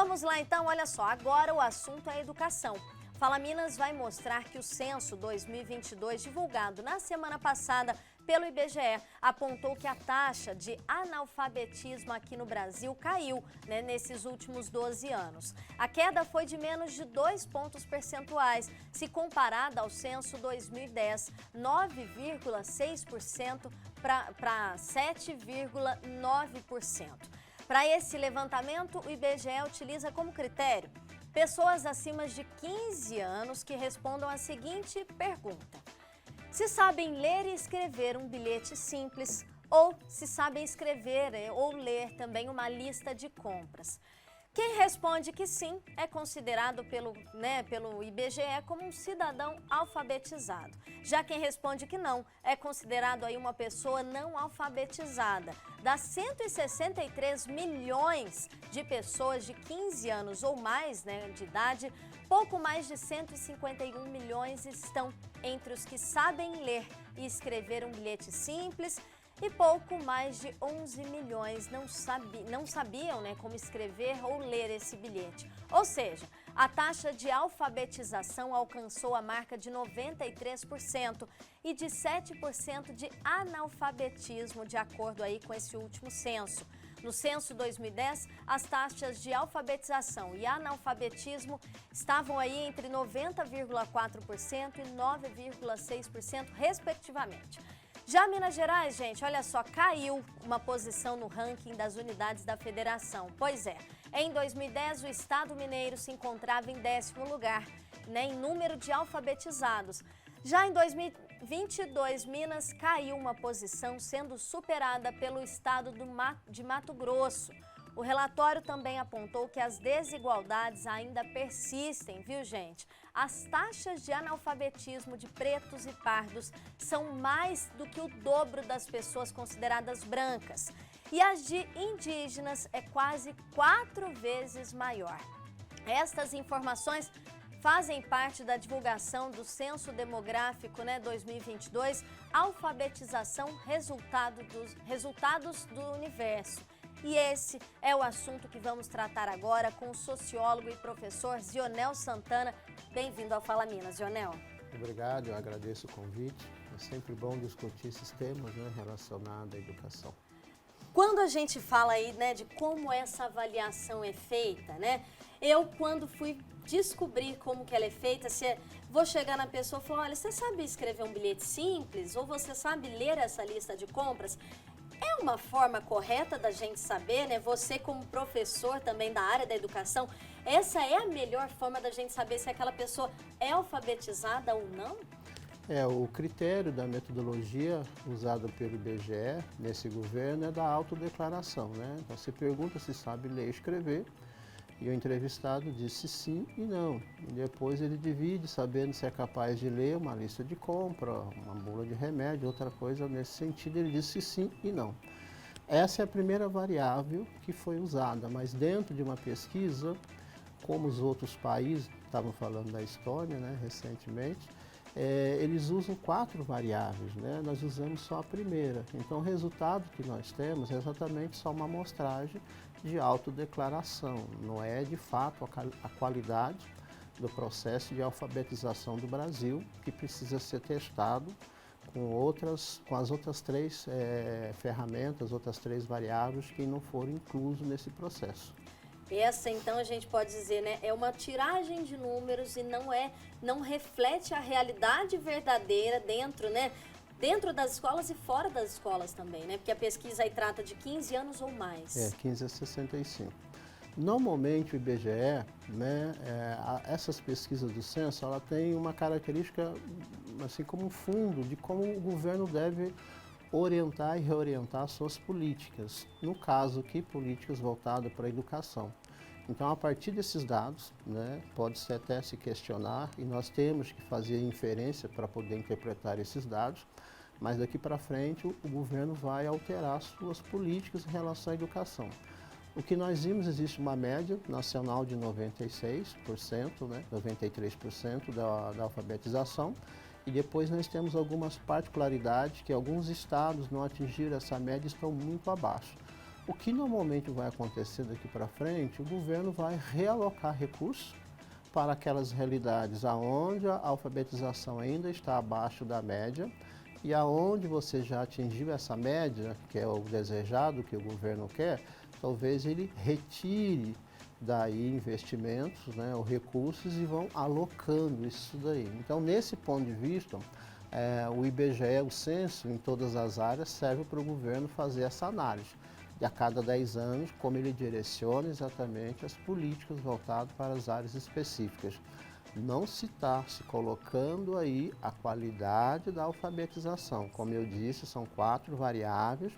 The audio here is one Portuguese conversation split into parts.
Vamos lá então, olha só, agora o assunto é educação. Fala Minas vai mostrar que o censo 2022, divulgado na semana passada pelo IBGE, apontou que a taxa de analfabetismo aqui no Brasil caiu, nesses últimos 12 anos. A queda foi de menos de 2 pontos percentuais, se comparada ao censo 2010, 9,6% para 7,9%. Para esse levantamento, o IBGE utiliza como critério pessoas acima de 15 anos que respondam a seguinte pergunta: se sabem ler e escrever um bilhete simples ou se sabem escrever ou ler também uma lista de compras. Quem responde que sim é considerado pelo IBGE como um cidadão alfabetizado. Já quem responde que não é considerado aí uma pessoa não alfabetizada. Das 163 milhões de pessoas de 15 anos ou mais de idade, pouco mais de 151 milhões estão entre os que sabem ler e escrever um bilhete simples, e pouco mais de 11 milhões não sabiam como escrever ou ler esse bilhete. Ou seja, a taxa de alfabetização alcançou a marca de 93% e de 7% de analfabetismo, de acordo aí com esse último censo. No censo 2010, as taxas de alfabetização e analfabetismo estavam aí entre 90,4% e 9,6%, respectivamente. Já Minas Gerais, gente, olha só, caiu uma posição no ranking das unidades da federação. Pois é, em 2010 o estado mineiro se encontrava em 10º lugar, em número de alfabetizados. Já em 2022, Minas caiu uma posição, sendo superada pelo estado de Mato Grosso. O relatório também apontou que as desigualdades ainda persistem, viu, gente? As taxas de analfabetismo de pretos e pardos são mais do que o dobro das pessoas consideradas brancas. E as de indígenas é quase 4 vezes maior. Estas informações fazem parte da divulgação do Censo Demográfico 2022, Alfabetização, Resultados do Universo. E esse é o assunto que vamos tratar agora com o sociólogo e professor Zionel Santana. Bem-vindo ao Fala Minas, Zionel. Obrigado, eu agradeço o convite. É sempre bom discutir esses temas relacionados à educação. Quando a gente fala aí de como essa avaliação é feita, eu quando fui descobrir como que ela é feita, vou chegar na pessoa e falar, olha, você sabe escrever um bilhete simples? Ou você sabe ler essa lista de compras? É uma forma correta da gente saber, Você como professor também da área da educação, essa é a melhor forma da gente saber se aquela pessoa é alfabetizada ou não? O critério da metodologia usada pelo IBGE nesse governo é da autodeclaração, Então você pergunta se sabe ler e escrever, e o entrevistado disse sim e não. E depois ele divide, sabendo se é capaz de ler uma lista de compra, uma bula de remédio, outra coisa nesse sentido, ele disse sim e não. Essa é a primeira variável que foi usada, mas dentro de uma pesquisa, como os outros países, estavam falando da Estônia recentemente, eles usam 4 variáveis, Nós usamos só a primeira. Então o resultado que nós temos é exatamente só uma amostragem de autodeclaração, não é de fato a qualidade do processo de alfabetização do Brasil, que precisa ser testado com as outras 3 ferramentas, outras 3 variáveis que não foram inclusas nesse processo. Essa, então, a gente pode dizer, é uma tiragem de números e não reflete a realidade verdadeira dentro das escolas e fora das escolas também, Porque a pesquisa aí trata de 15 anos ou mais. 15 a 65. Normalmente o IBGE, essas pesquisas do censo, ela tem uma característica, assim como um fundo de como o governo deve orientar e reorientar suas políticas. No caso aqui, políticas voltadas para a educação. Então, a partir desses dados, pode-se até se questionar, e nós temos que fazer inferência para poder interpretar esses dados, mas daqui para frente o governo vai alterar suas políticas em relação à educação. O que nós vimos, existe uma média nacional de 96%, 93% da alfabetização, e depois nós temos algumas particularidades que alguns estados não atingiram essa média e estão muito abaixo. O que normalmente vai acontecer daqui para frente, o governo vai realocar recursos para aquelas realidades aonde a alfabetização ainda está abaixo da média e aonde você já atingiu essa média, que é o desejado, que o governo quer, talvez ele retire daí investimentos, né, ou recursos e vão alocando isso daí. Então, nesse ponto de vista, o IBGE, o censo, em todas as áreas, serve para o governo fazer essa análise. E a cada 10 anos, como ele direciona exatamente as políticas voltadas para as áreas específicas. Não se está se colocando aí a qualidade da alfabetização. Como eu disse, são 4 variáveis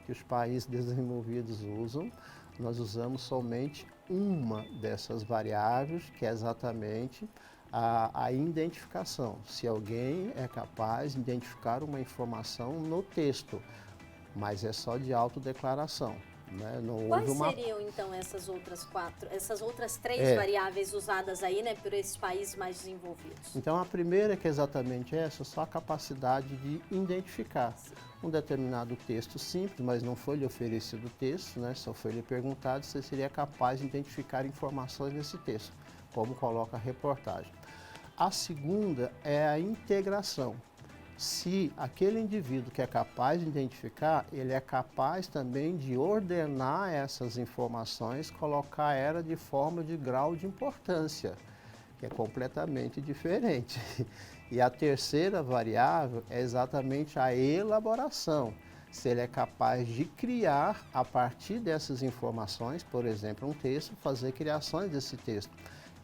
que os países desenvolvidos usam. Nós usamos somente uma dessas variáveis, que é exatamente a identificação. Se alguém é capaz de identificar uma informação no texto, mas é só de autodeclaração. Né? Não Quais houve seriam, então, essas outras 3 variáveis usadas aí, né, por esses países mais desenvolvidos? Então, a primeira, que é exatamente essa, só a capacidade de identificar um determinado texto simples, mas não foi lhe oferecido o texto, né? Só foi lhe perguntado se você seria capaz de identificar informações nesse texto, como coloca a reportagem. A segunda é a integração. Se aquele indivíduo que é capaz de identificar, ele é capaz também de ordenar essas informações, colocar ela de forma de grau de importância, que é completamente diferente. E a terceira variável é exatamente a elaboração. Se ele é capaz de criar, a partir dessas informações, por exemplo, um texto, fazer criações desse texto.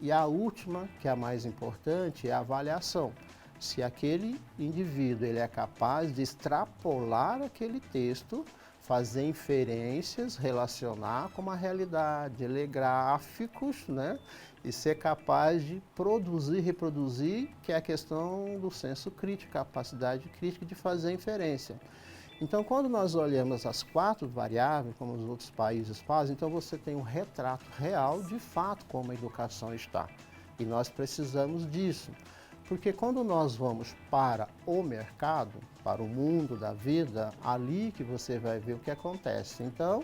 E a última, que é a mais importante, é a avaliação. Se aquele indivíduo ele é capaz de extrapolar aquele texto, fazer inferências, relacionar com uma realidade, ler gráficos, né? E ser capaz de produzir, reproduzir, que é a questão do senso crítico, capacidade crítica de fazer inferência. Então, quando nós olhamos as 4 variáveis, como os outros países fazem, então você tem um retrato real de fato como a educação está. E nós precisamos disso. Porque quando nós vamos para o mercado, para o mundo da vida, ali que você vai ver o que acontece. Então,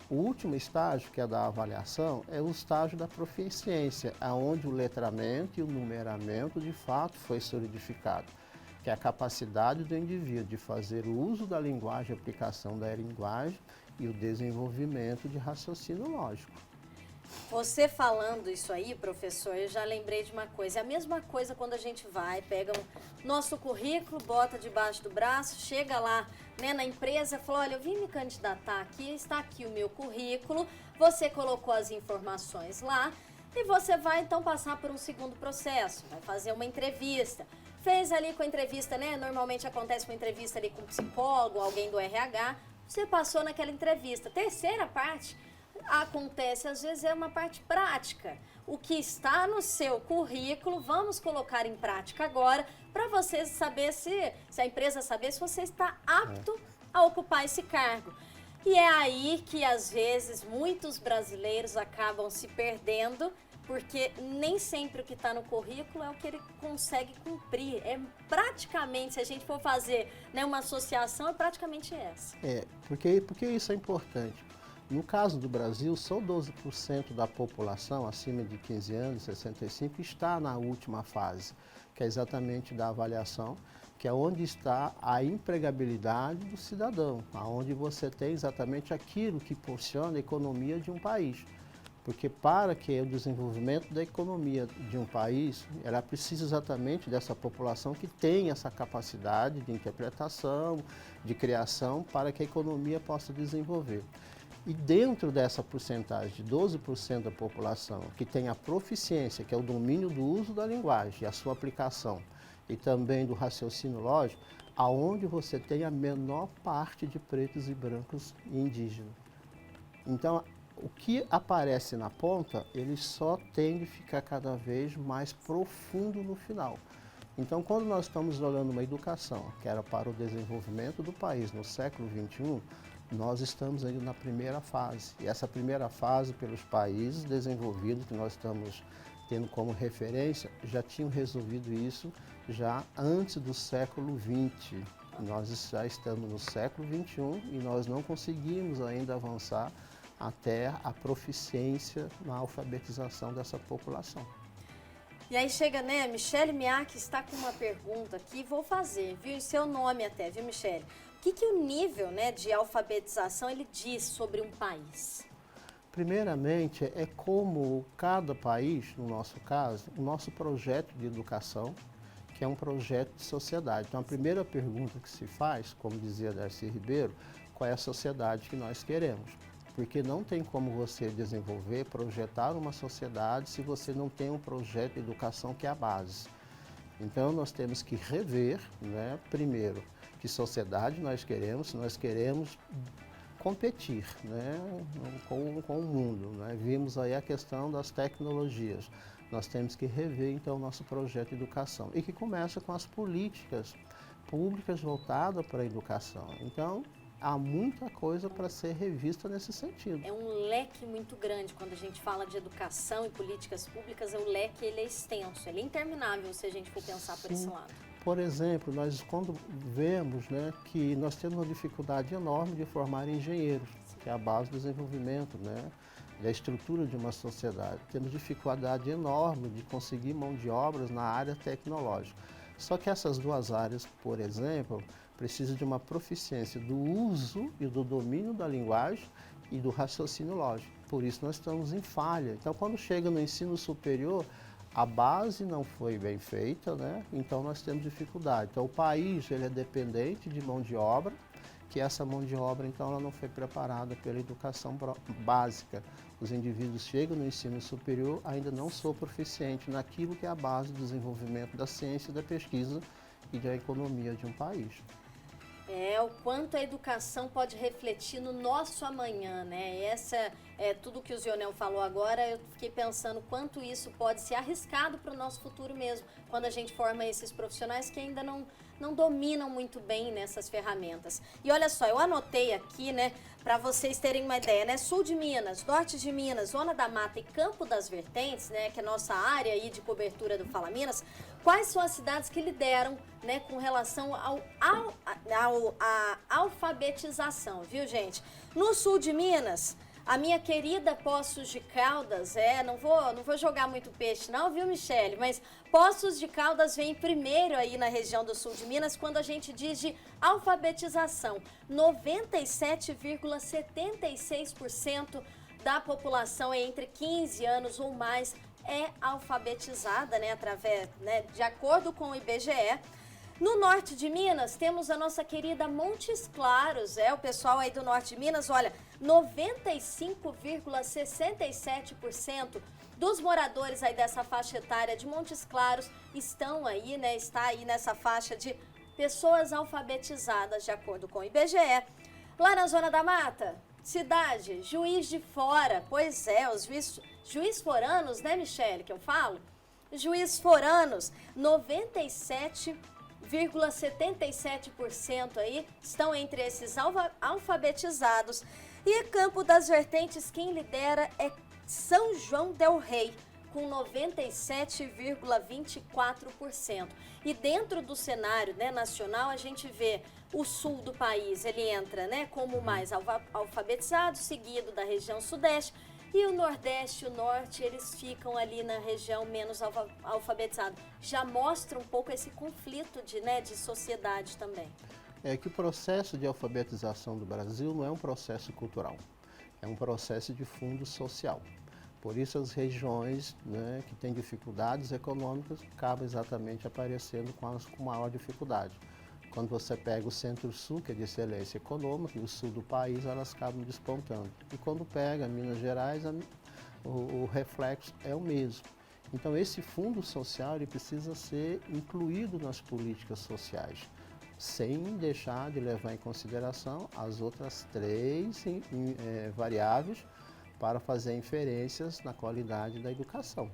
o último estágio, que é da avaliação, é o estágio da proficiência, onde o letramento e o numeramento de fato foi solidificado, que é a capacidade do indivíduo de fazer o uso da linguagem, a aplicação da linguagem e o desenvolvimento de raciocínio lógico. Você falando isso aí, professor, eu já lembrei de uma coisa. É a mesma coisa quando a gente vai, pega o nosso currículo, bota debaixo do braço, chega lá, né, na empresa, fala, olha, eu vim me candidatar aqui, está aqui o meu currículo, você colocou as informações lá e você vai então passar por um segundo processo, vai fazer uma entrevista. Fez ali com a entrevista, né, normalmente acontece uma entrevista ali com um psicólogo, alguém do RH, você passou naquela entrevista. Terceira parte acontece, às vezes, é uma parte prática. O que está no seu currículo, vamos colocar em prática agora, para você saber se a empresa saber se você está apto a ocupar esse cargo. E é aí que, às vezes, muitos brasileiros acabam se perdendo, porque nem sempre o que está no currículo é o que ele consegue cumprir. É praticamente, se a gente for fazer, né, uma associação, é praticamente essa. Porque isso é importante. No caso do Brasil, só 12% da população acima de 15 anos, 65, está na última fase, que é exatamente da avaliação, que é onde está a empregabilidade do cidadão, onde você tem exatamente aquilo que impulsiona a economia de um país. Porque para que o desenvolvimento da economia de um país, ela precisa exatamente dessa população que tem essa capacidade de interpretação, de criação, para que a economia possa desenvolver. E dentro dessa porcentagem de 12% da população que tem a proficiência, que é o domínio do uso da linguagem, a sua aplicação, e também do raciocínio lógico, aonde você tem a menor parte de pretos e brancos e indígenas. Então, o que aparece na ponta, ele só tende a ficar cada vez mais profundo no final. Então, quando nós estamos olhando uma educação que era para o desenvolvimento do país no século XXI, nós estamos ainda na primeira fase. E essa primeira fase, pelos países desenvolvidos que nós estamos tendo como referência, já tinham resolvido isso já antes do século XX. Nós já estamos no século XXI e nós não conseguimos ainda avançar até a proficiência na alfabetização dessa população. E aí chega, né, Michele Miak está com uma pergunta aqui, vou fazer, viu, em seu nome até, viu, Michele? O que o nível, né, de alfabetização ele diz sobre um país? Primeiramente, é como cada país, no nosso caso, o nosso projeto de educação, que é um projeto de sociedade. Então, a primeira pergunta que se faz, como dizia Darcy Ribeiro, qual é a sociedade que nós queremos? Porque não tem como você desenvolver, projetar uma sociedade se você não tem um projeto de educação que é a base. Então, nós temos que rever, né, primeiro, que sociedade nós queremos competir, né, com o mundo, né? Vimos aí a questão das tecnologias. Nós temos que rever, então, o nosso projeto de educação. E que começa com as políticas públicas voltadas para a educação. Então, há muita coisa para ser revista nesse sentido. É um leque muito grande. Quando a gente fala de educação e políticas públicas, o leque ele é extenso, ele é interminável se a gente for pensar por esse lado. Por exemplo, nós quando vemos, né, que nós temos uma dificuldade enorme de formar engenheiros, que é a base do desenvolvimento, né, da estrutura de uma sociedade. Temos dificuldade enorme de conseguir mão de obras na área tecnológica. Só que essas duas áreas, por exemplo, precisam de uma proficiência do uso e do domínio da linguagem e do raciocínio lógico. Por isso nós estamos em falha. Então, quando chega no ensino superior, a base não foi bem feita, né? Então nós temos dificuldade. Então o país ele é dependente de mão de obra, que essa mão de obra então ela não foi preparada pela educação básica. Os indivíduos chegam no ensino superior ainda não são proficientes naquilo que é a base do desenvolvimento da ciência, da pesquisa e da economia de um país. O quanto a educação pode refletir no nosso amanhã, né? Essa é tudo que o Zionel falou agora, eu fiquei pensando quanto isso pode ser arriscado para o nosso futuro mesmo, quando a gente forma esses profissionais que ainda não dominam muito bem nessas ferramentas. E olha só, eu anotei aqui, né, para vocês terem uma ideia, né? Sul de Minas, norte de Minas, Zona da Mata e Campo das Vertentes, né, que é a nossa área aí de cobertura do Fala Minas, quais são as cidades que lideram, né, com relação à alfabetização, viu, gente? No sul de Minas, a minha querida Poços de Caldas, não vou jogar muito peixe não, viu, Michele? Mas Poços de Caldas vem primeiro aí na região do sul de Minas quando a gente diz de alfabetização. 97,76% da população é entre 15 anos ou mais é alfabetizada, né, através, né, de acordo com o IBGE. No norte de Minas, temos a nossa querida Montes Claros, o pessoal aí do norte de Minas, olha, 95,67% dos moradores aí dessa faixa etária de Montes Claros estão aí, né, está aí nessa faixa de pessoas alfabetizadas, de acordo com o IBGE. Lá na Zona da Mata, cidade, Juiz de Fora, pois é, os juiz foranos, né, Michele, que eu falo? Juiz foranos, 97,77% aí estão entre esses alfabetizados. E Campo das Vertentes, quem lidera é São João del Rei, com 97,24%. E dentro do cenário, né, nacional, a gente vê o sul do país, ele entra, né, como o mais alfabetizado, seguido da região sudeste, e o Nordeste e o Norte, eles ficam ali na região menos alfabetizada. Já mostra um pouco esse conflito de sociedade também. É que o processo de alfabetização do Brasil não é um processo cultural, é um processo de fundo social. Por isso as regiões, né, que têm dificuldades econômicas acabam exatamente aparecendo com maior dificuldade. Quando você pega o Centro-Sul, que é de excelência econômica, e o sul do país, elas acabam despontando. E quando pega Minas Gerais, o reflexo é o mesmo. Então, esse fundo social ele precisa ser incluído nas políticas sociais, sem deixar de levar em consideração as outras três variáveis para fazer inferências na qualidade da educação.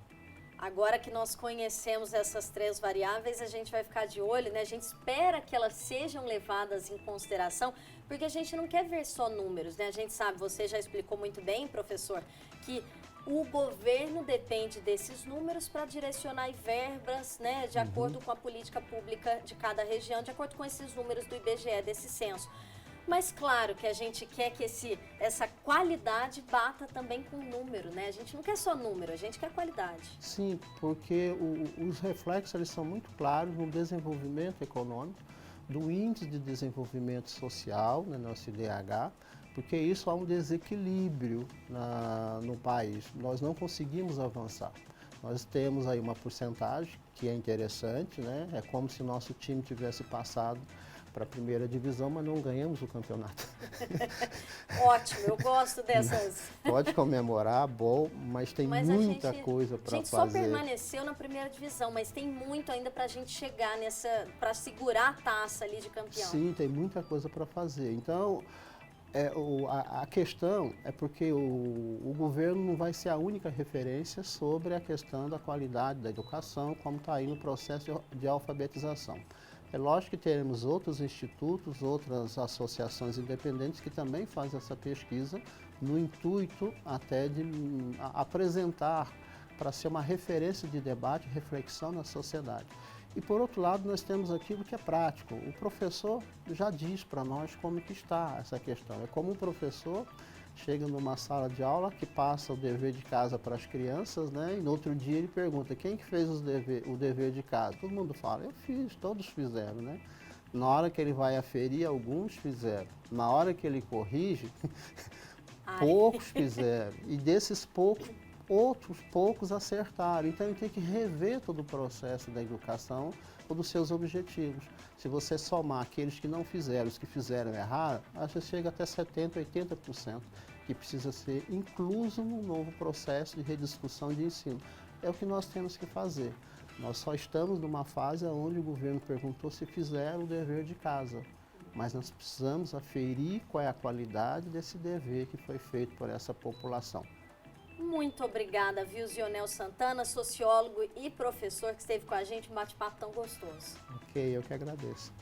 Agora que nós conhecemos essas três variáveis, a gente vai ficar de olho, né? A gente espera que elas sejam levadas em consideração, porque a gente não quer ver só números, né? A gente sabe, você já explicou muito bem, professor, que o governo depende desses números para direcionar verbas, né, de acordo com a política pública de cada região, de acordo com esses números do IBGE, desse censo. Mas claro que a gente quer que essa qualidade bata também com o número, né? A gente não quer só número, a gente quer qualidade. Sim, porque os reflexos eles são muito claros no desenvolvimento econômico, do índice de desenvolvimento social, né, nosso IDH, porque isso há um desequilíbrio no país. Nós não conseguimos avançar. Nós temos aí uma porcentagem que é interessante, né? É como se nosso time tivesse passado para a primeira divisão, mas não ganhamos o campeonato. Ótimo, eu gosto dessas. Pode comemorar, bom, mas tem muita coisa para fazer. A gente só permaneceu na primeira divisão, mas tem muito ainda para a gente chegar para segurar a taça ali de campeão. Sim, tem muita coisa para fazer. Então, a questão é porque o governo não vai ser a única referência sobre a questão da qualidade da educação, como está aí no processo de alfabetização. É lógico que teremos outros institutos, outras associações independentes que também fazem essa pesquisa no intuito até de apresentar para ser uma referência de debate e reflexão na sociedade. E por outro lado, nós temos aquilo que é prático. O professor já diz para nós como que está essa questão. É como um professor chega numa sala de aula que passa o dever de casa para as crianças, né? E no outro dia ele pergunta, quem que fez o dever de casa? Todo mundo fala, eu fiz, todos fizeram, né? Na hora que ele vai aferir, alguns fizeram. Na hora que ele corrige, poucos fizeram. E desses poucos, outros poucos acertaram. Então ele tem que rever todo o processo da educação ou dos seus objetivos. Se você somar aqueles que não fizeram, os que fizeram errado, você chega até 70%, 80%, que precisa ser incluso no novo processo de rediscussão de ensino. É o que nós temos que fazer. Nós só estamos numa fase onde o governo perguntou se fizeram o dever de casa. Mas nós precisamos aferir qual é a qualidade desse dever que foi feito por essa população. Muito obrigada, viu, Zionel Santana, sociólogo e professor que esteve com a gente, um bate-papo tão gostoso. Ok, eu que agradeço.